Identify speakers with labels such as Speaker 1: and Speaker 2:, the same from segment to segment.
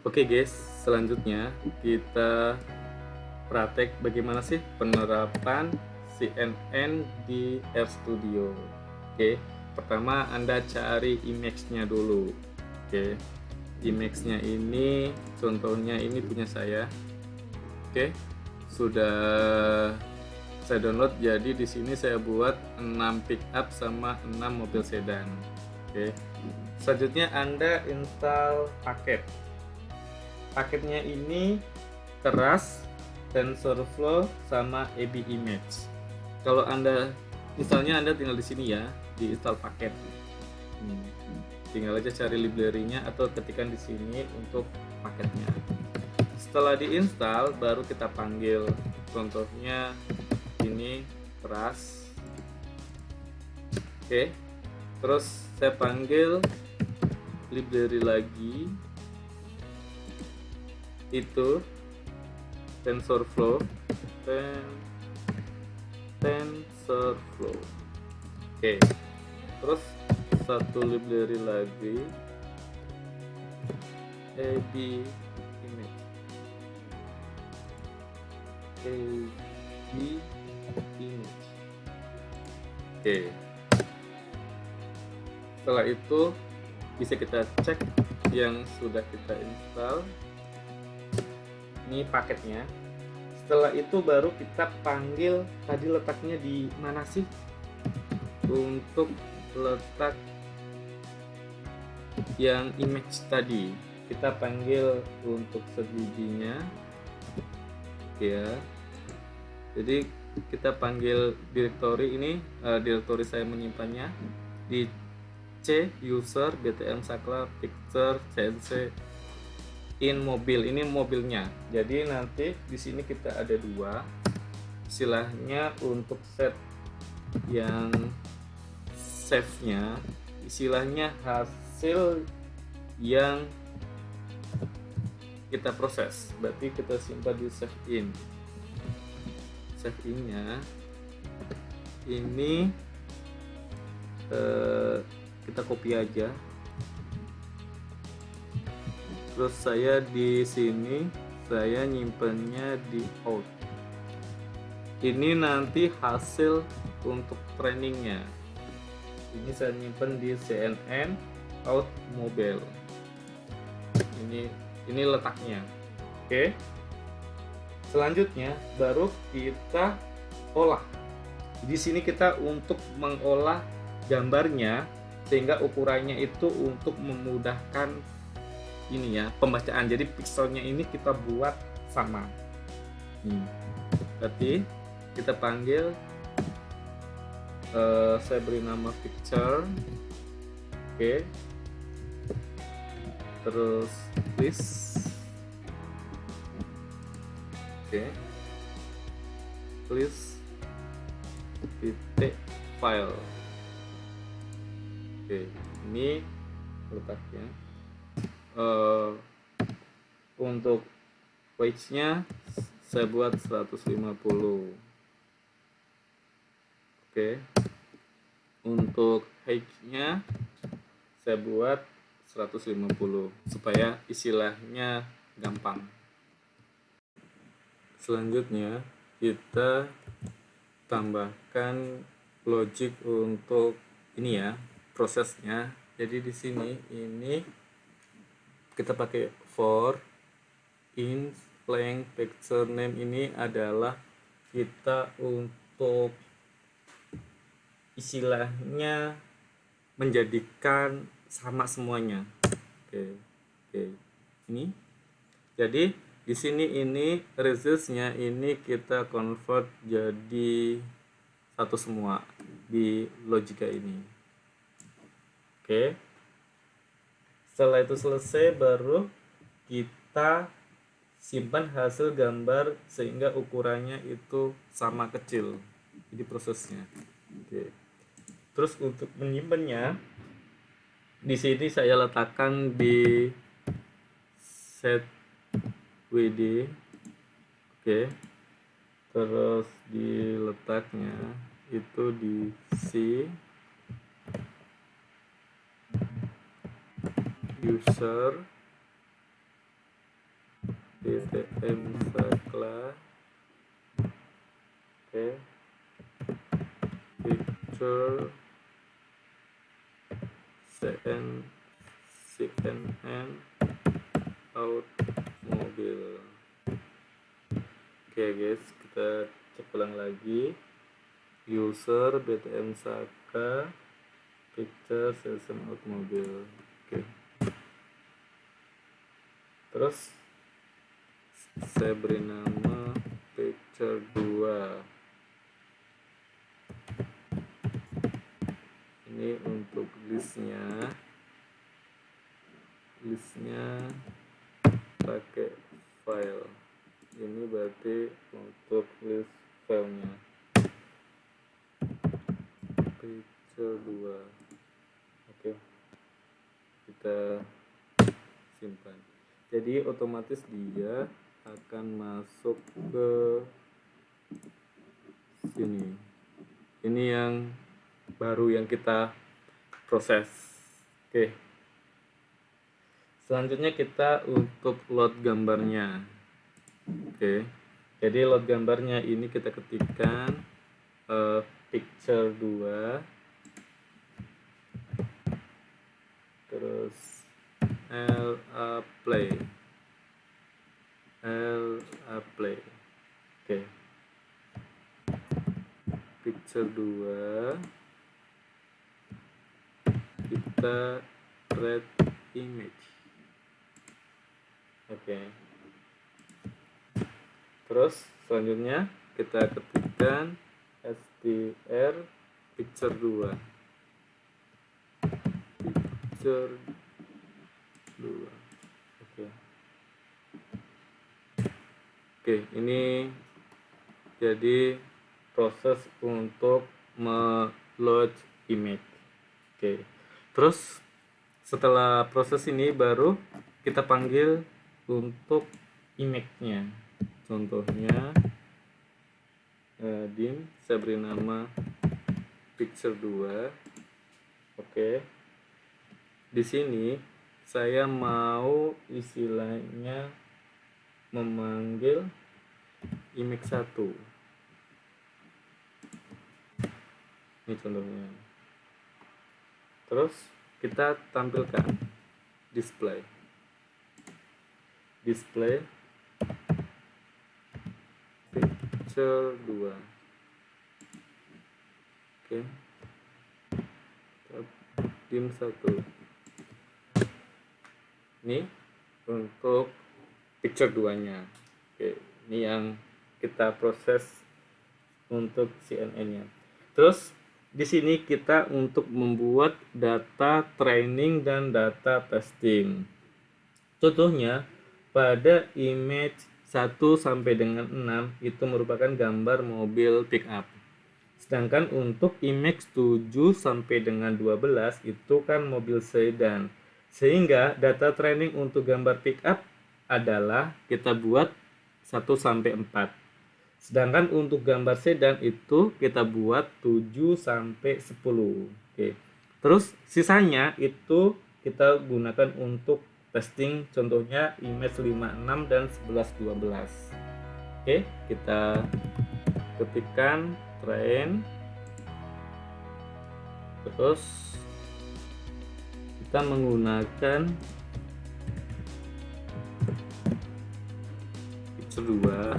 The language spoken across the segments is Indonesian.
Speaker 1: Oke guys, selanjutnya kita praktek bagaimana sih penerapan CNN di RStudio. Oke, pertama Anda cari image-nya dulu. Oke, image-nya ini contohnya ini punya saya. Oke, sudah saya download, jadi di sini saya buat 6 pickup sama 6 mobil sedan. Oke, selanjutnya Anda install paketnya ini keras, TensorFlow sama AB Image. Kalau Anda misalnya Anda tinggal di sini ya, di install paket. Tinggal aja cari library-nya atau ketikkan di sini untuk paketnya. Setelah diinstal baru kita panggil, contohnya ini keras. Oke, terus saya panggil library lagi, itu TensorFlow. Oke, terus satu library lagi, AB Image. Oke, setelah itu bisa kita cek yang sudah kita install, ini paketnya. Setelah itu baru kita panggil, tadi letaknya di mana sih untuk letak yang image tadi, kita panggil untuk segiginya ya. Jadi kita panggil directory ini, directory saya menyimpannya di C user btm saklar picture cnc in mobil, ini mobilnya. Jadi nanti di sini kita ada dua, istilahnya untuk set yang save-nya, istilahnya hasil yang kita proses, berarti kita simpan di save in. Save in-nya ini kita copy aja. Terus saya di sini saya nyimpennya di out. Ini nanti hasil untuk trainingnya. Ini saya nyimpen di CNN out mobile. Ini letaknya. Oke. Selanjutnya baru kita olah. Di sini kita untuk mengolah gambarnya sehingga ukurannya itu untuk memudahkan ini ya, pembacaan. Jadi pixelnya ini kita buat sama. Berarti kita panggil, saya beri nama picture. Oke. Terus list. Oke. List titik file. Oke, ini letaknya. Untuk weight-nya saya buat 150. Oke. Untuk height-nya saya buat 150 supaya istilahnya gampang. Selanjutnya kita tambahkan logic untuk ini ya, prosesnya. Jadi di sini ini kita pakai for in length picture name, ini adalah kita untuk istilahnya menjadikan sama semuanya. Oke. Ini jadi di sini ini results-nya ini kita convert jadi satu semua di logika ini. Oke. Setelah itu selesai baru kita simpan hasil gambar sehingga ukurannya itu sama kecil. Jadi prosesnya. Oke. Terus untuk menyimpannya di sini saya letakkan di set WD. Oke. Terus di letaknya itu di C user BTM Sakla. Oke, picture CNN automobile. Oke guys, kita cek ulang lagi. User BTM Saka, picture CNN automobile. Oke. Terus saya beri nama picture 2. Ini untuk listnya pakai file. Ini berarti untuk list filenya picture 2. Oke, kita simpan. Jadi otomatis dia akan masuk ke sini. Ini yang baru yang kita proses. Oke. Selanjutnya kita untuk load gambarnya. Oke. Jadi load gambarnya ini kita ketikkan picture 2, terus LA play. Oke. Picture 2, kita create image. Oke. Terus selanjutnya kita ketikkan str picture 2. Oke, ini jadi proses untuk meload image. Oke. Terus setelah proses ini baru kita panggil untuk image-nya. Contohnya dim, saya beri nama picture 2. Oke. Di sini saya mau istilahnya memanggil image 1. Ini contohnya. Terus kita tampilkan display picture 2. Oke. Dim 1. Ini untuk picture 2-nya. Oke, ini yang kita proses untuk CNN-nya. Terus di sini kita untuk membuat data training dan data testing. Contohnya pada image 1 sampai dengan 6 itu merupakan gambar mobil pick up. Sedangkan untuk image 7 sampai dengan 12 itu kan mobil sedan. Sehingga data training untuk gambar pick up adalah kita buat 1 sampai 4. Sedangkan untuk gambar sedan itu kita buat 7 sampai 10. Oke. Terus sisanya itu kita gunakan untuk testing, contohnya image 56 dan 11 12. Oke, kita ketikkan train. Terus kita menggunakan picture 2.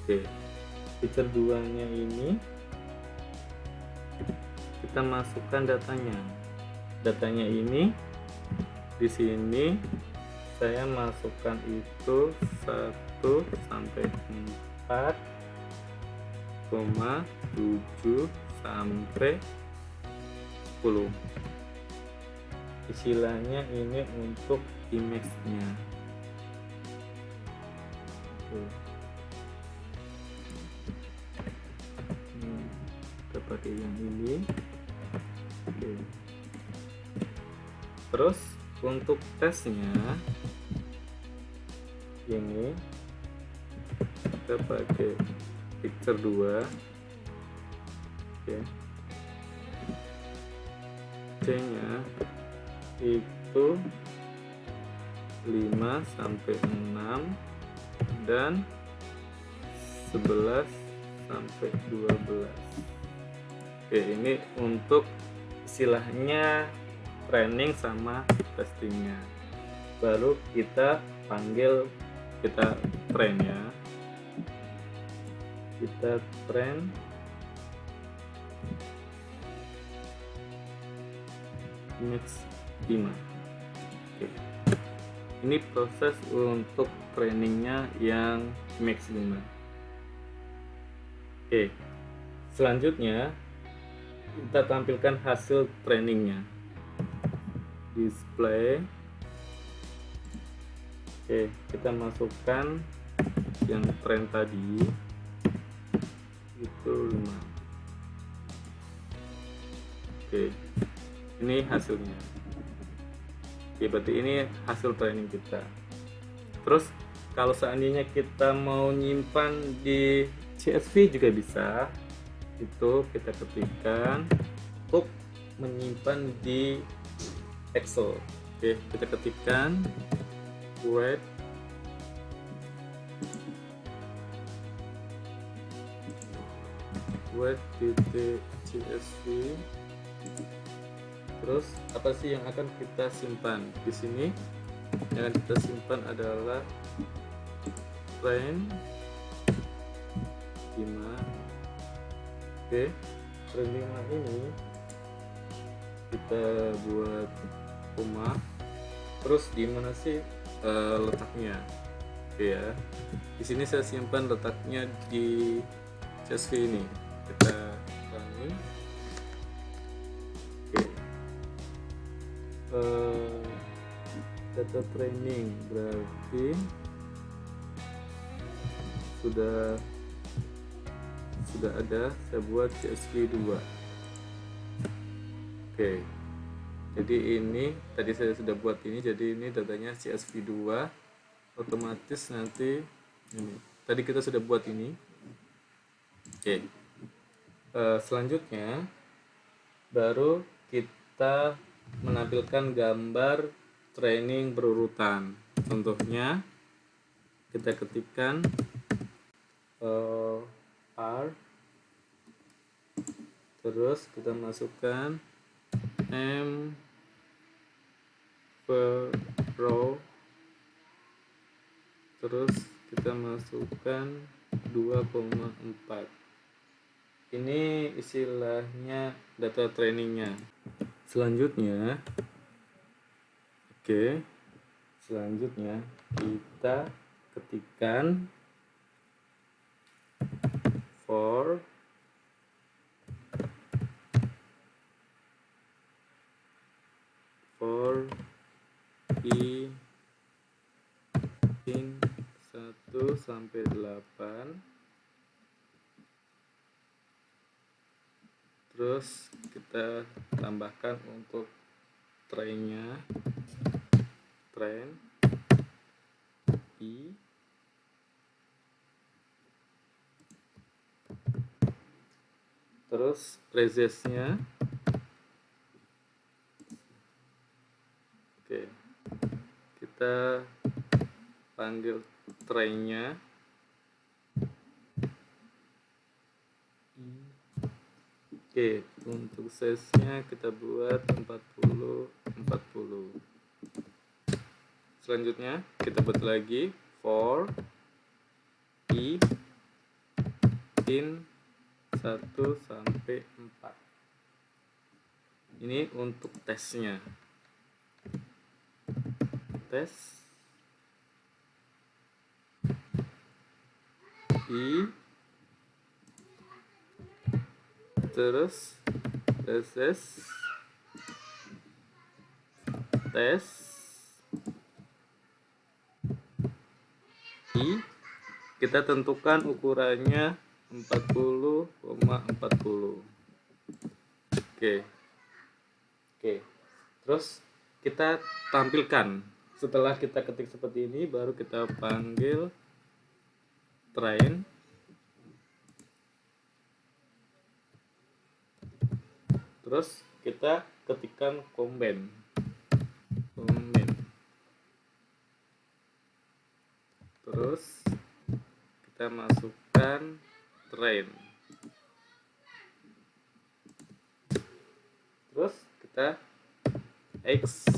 Speaker 1: Oke, picture 2-nya ini kita masukkan datanya ini di sini saya masukkan itu 1 sampai 4, 7 sampai 10. Istilahnya ini untuk image-nya. Kita pakai yang ini. Oke. Terus untuk tesnya ini kita pakai picture 2. Oke. C nya itu 5 sampai 6 dan 11 sampai 12. Oke, ini untuk istilahnya training sama testingnya. Baru kita panggil, kita train ya. Kita train image 5. Oke. Ini proses untuk trainingnya yang image 5. Oke. Selanjutnya kita tampilkan hasil trainingnya. Display. Oke, kita masukkan yang train tadi itu 5. Oke, ini hasilnya. Oke, berarti ini hasil training kita. Terus kalau seandainya kita mau nyimpan di CSV juga bisa. Itu kita ketikkan untuk menyimpan di Excel. Oke, kita ketikkan word .csv. Terus apa sih yang akan kita simpan di sini? Yang akan kita simpan adalah train 5. Oke, train 5 ini kita buat koma. Terus di mana sih letaknya? Oke ya, di sini saya simpan letaknya di CSV ini. Kita ulangi. Oke, data training berarti sudah ada, saya buat CSV 2. Oke, jadi ini tadi saya sudah buat ini, jadi ini datanya CSV 2. Otomatis nanti ini tadi kita sudah buat ini. Oke, selanjutnya baru kita menampilkan gambar training berurutan. Contohnya kita ketikkan R, terus kita masukkan M per row, terus kita masukkan 2,4. Ini istilahnya data trainingnya. Selanjutnya selanjutnya kita ketikkan for i in 1 sampai 8. Terus kita tambahkan untuk trainnya, train i, terus resistnya. Oke, kita panggil trainnya Oke, untuk size-nya kita buat 40. Selanjutnya kita buat lagi for i in 1 sampai 4. Ini untuk tesnya. Tes i, terus tes i, kita tentukan ukurannya 40,40. Oke, terus kita tampilkan. Setelah kita ketik seperti ini, baru kita panggil train. Terus kita ketikkan combine. Terus kita masukkan train. Terus kita X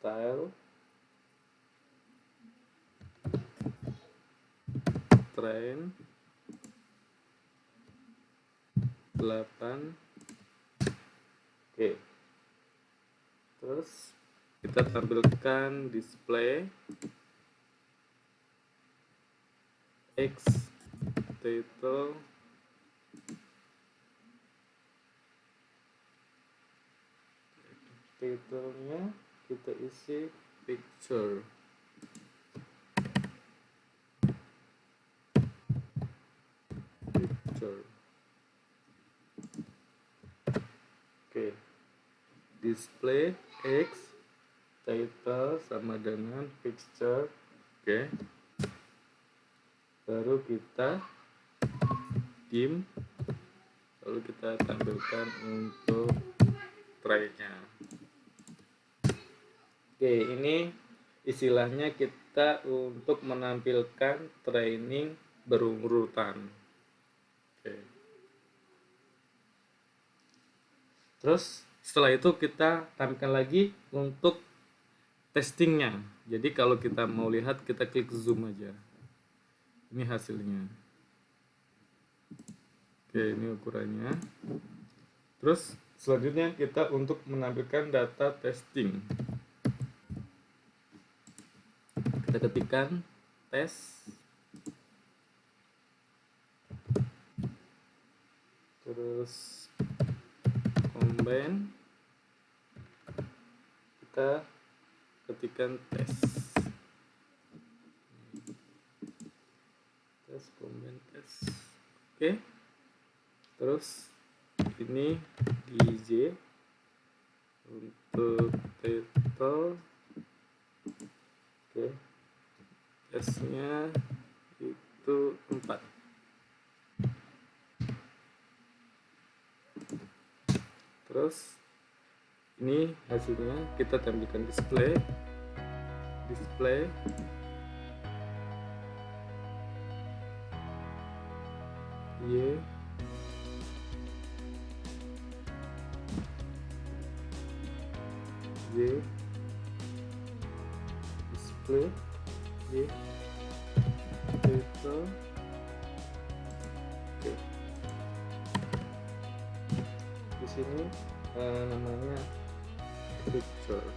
Speaker 1: style train 8. Oke. Terus kita tampilkan display X title titlenya kita isi picture. Oke. Display X title sama dengan picture. Oke. Baru kita dim, lalu kita tampilkan untuk tray-nya. Oke, ini istilahnya kita untuk menampilkan training berurutan. Oke. Terus setelah itu kita tampilkan lagi untuk testingnya. Jadi kalau kita mau lihat, kita klik zoom aja. Ini hasilnya. Oke, ini ukurannya. Terus selanjutnya kita untuk menampilkan data testing. Kita ketikkan tes, terus combine, kita ketikkan tes, combine tes. Oke. Terus ini DJ untuk title. Oke. Tesnya itu 4. Terus ini hasilnya kita tampilkan display Y display Y title. Oke. Di sini namanya picture.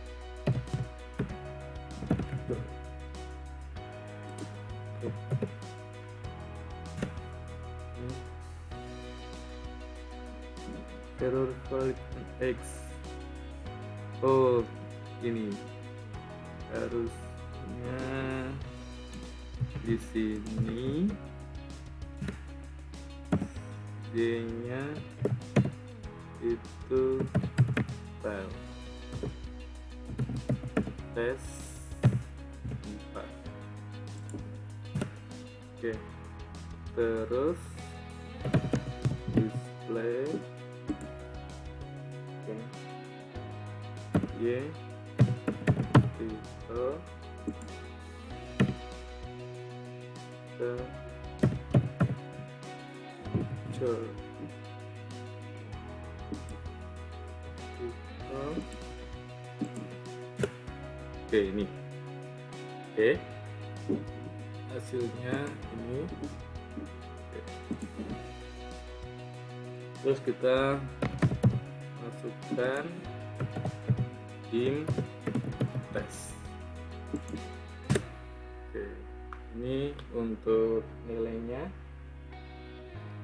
Speaker 1: Error valid X. Oh, ini harusnya di sini D-nya itu file tes 4. Oke. Terus display Y title the picture title. Oke, ini. Oke. Hasilnya ini. Oke. Terus kita masukkan dim tes. Oke, ini untuk nilainya.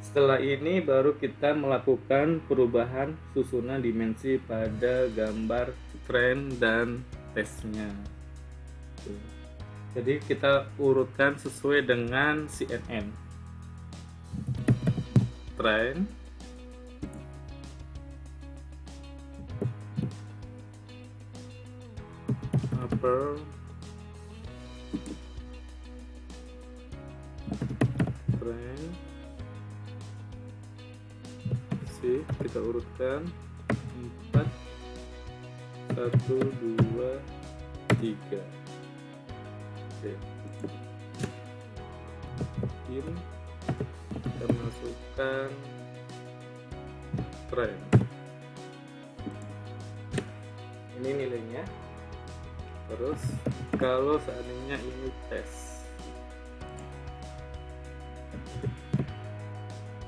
Speaker 1: Setelah ini baru kita melakukan perubahan susunan dimensi pada gambar train dan tesnya. Oke. Jadi kita urutkan sesuai dengan CNN. Train, upper, train, C, kita urutkan 4, 1, 2, 3. Oke. Ini kita masukkan trend. Ini nilainya. Terus kalau seandainya ini tes,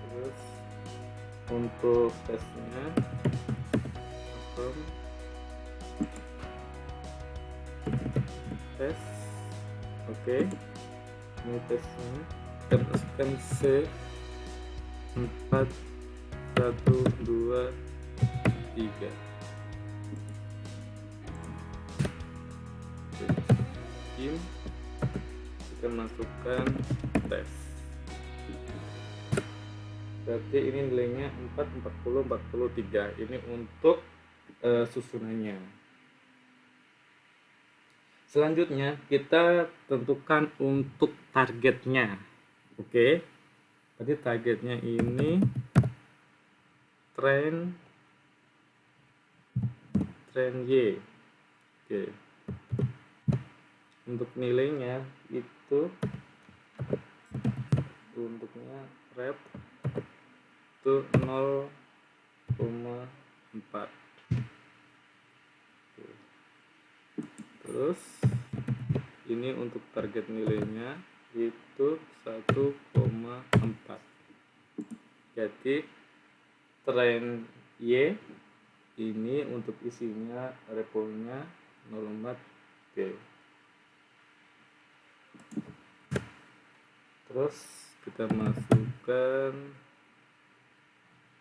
Speaker 1: terus untuk tesnya tes, oke. Ini tesnya kita masukkan C 4 1 2 3. Kita masukkan tes, berarti ini nilainya 4 40 43. Ini untuk susunannya. Selanjutnya kita tentukan untuk targetnya. Oke, tadi targetnya ini tren Y. Oke, untuk nilainya itu untuknya rep itu 0,4. Terus ini untuk target nilainya itu 1,4. Jadi tren Y ini untuk isinya reponya 0,4. Oke. Terus kita masukkan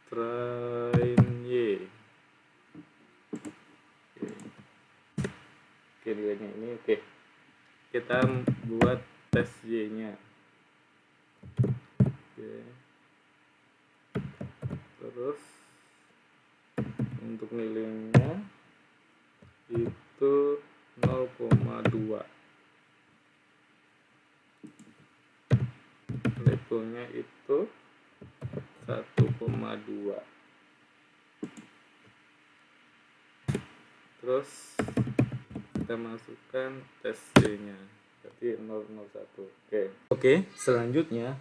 Speaker 1: tren Y. Oke, nilainya ini. Oke, kita buat tes Y nya. Oke. Terus untuk nilainya itu 0,2. Levelnya itu 1,2. Terus kita masukkan tes C-nya, berarti 001. Oke, selanjutnya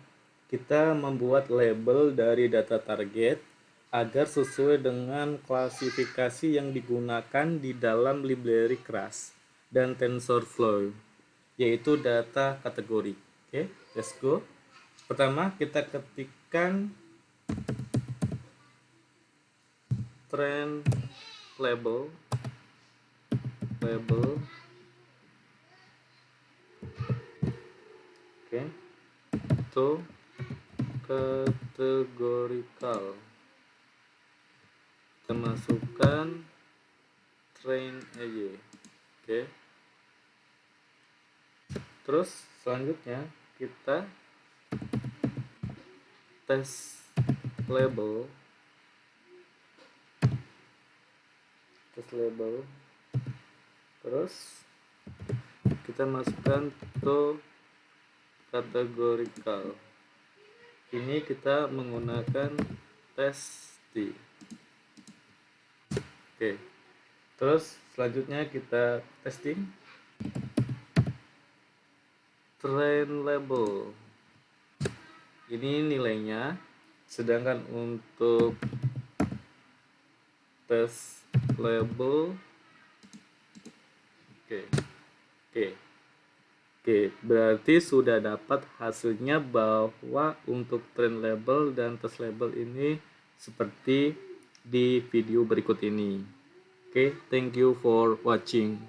Speaker 1: kita membuat label dari data target agar sesuai dengan klasifikasi yang digunakan di dalam library Keras dan TensorFlow, yaitu data kategori. Oke, let's go. Pertama kita ketikkan trend label oke, to categorical. Kita masukkan train aja. Oke. Terus selanjutnya kita tes label terus kita masukkan to categorical. Ini kita menggunakan tes T. Oke. Terus selanjutnya kita testing trend label. Ini nilainya, sedangkan untuk tes label Oke, berarti sudah dapat hasilnya bahwa untuk trend label dan test label ini seperti di video berikut ini. Oke, thank you for watching.